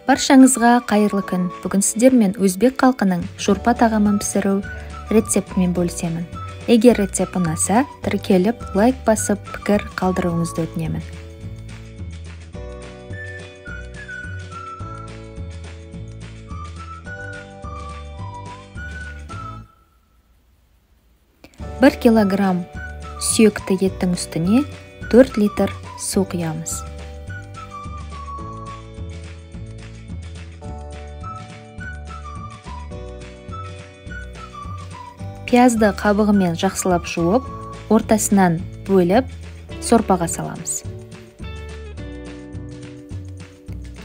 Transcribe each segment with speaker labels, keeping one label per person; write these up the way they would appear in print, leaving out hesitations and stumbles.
Speaker 1: Баршаңызға қайырлы күн. Бүгін сіздермен өзбек халқының шурпа тағамын пісіру рецептімен бөлісемін. Егер рецепт ұнаса, тіркеліп, лайк басып, пікір қалдыруыңызды өтінемін. Бір килограмм сүйекті еттің үстіне 4 литр су құямыз. Пиязды қабығымен жақсылап жуып, ортасынан бөліп, сорпаға саламыз.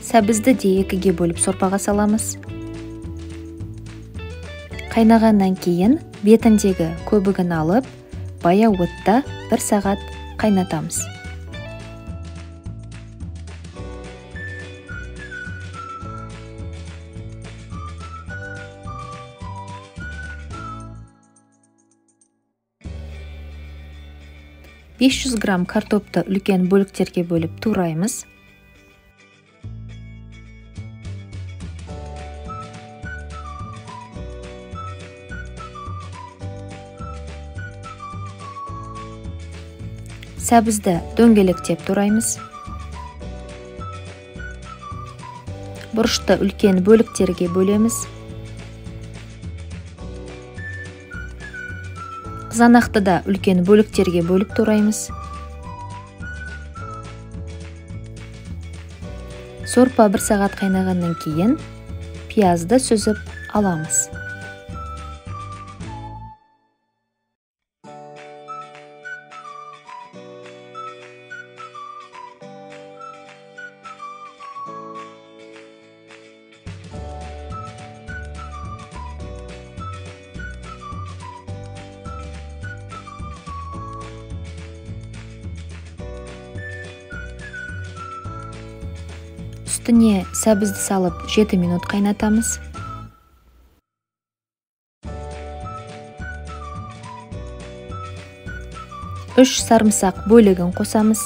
Speaker 1: Сәбізді де екіге бөліп сорпаға саламыз. Қайнағаннан кейін бетіндегі көбігін алып, баяу отта 1 сағат қайнатамыз. «500 грамм картопты үлкен бөліктерге бөліп тураймыз. Сәбізді дөңгелектеп тураймыз. Бұрышты үлкен бөліктерге бөлеміз. Қызанақты да үлкен бөліктерге бөліп тураймыз. Сорпа 1 сағат қайнағаннан кейін пиязды сүзіп аламыз. Үстіне сәбізді салып 7 минут қайнатамыз. Үш сарымсақ бөлігін қосамыз.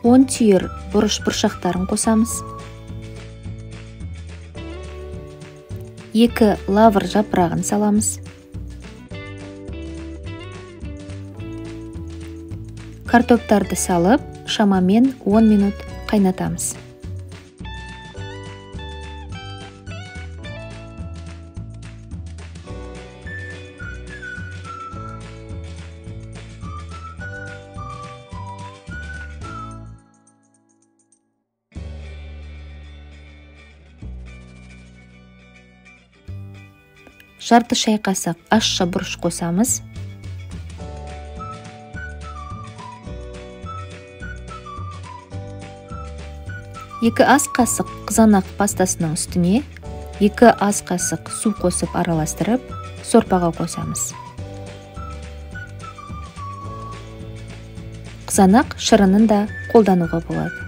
Speaker 1: Он түйір бұрыш бұршақтарын қосамыз. 2 лавр жапырағын саламыз. Картоптарды салып, шамамен 10 минут қайнатамыз. Жарты шай қасық ащы бұрыш қосамыз. Екі ас қасық қызанақ пастасының үстіне 2 ас қасық су қосып араластырып, сорпаға қосамыз. Қызанақ шырынын да қолдануға болады.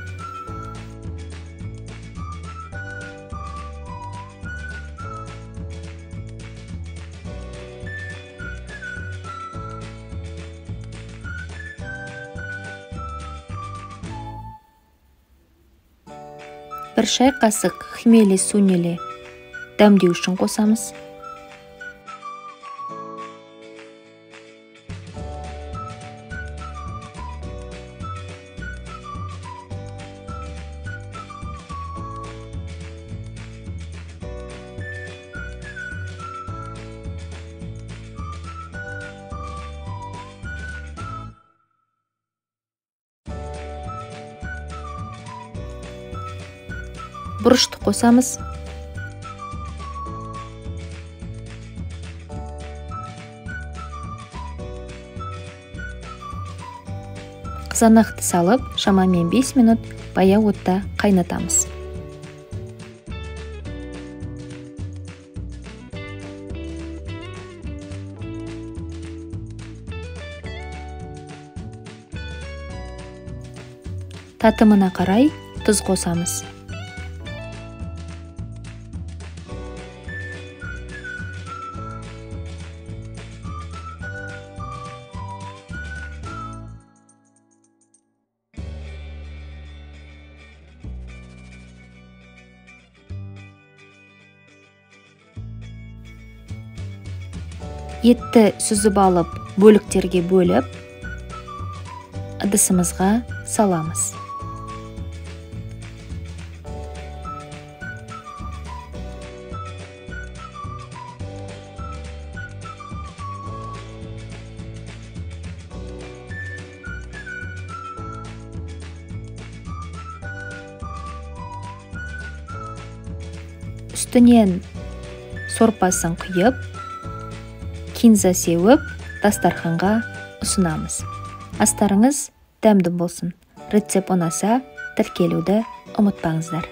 Speaker 1: Бір шай қасық хмели сунели дәмдеу үшін қосамыз. Бұрышты қосамыз. Қызанақты салып, шамамен 5 минут баяу отта қайнатамыз. Татымына қарай тұз қосамыз. Етті сүзіп алып, бөліктерге бөліп, ыдысымызға саламыз. Үстінен сорпасын құйып, кинза сеуіп, дастарханға ұсынамыз. Астарыңыз дәмді болсын. Рецепт ұнаса, тіркелуді ұмытпаңыздар.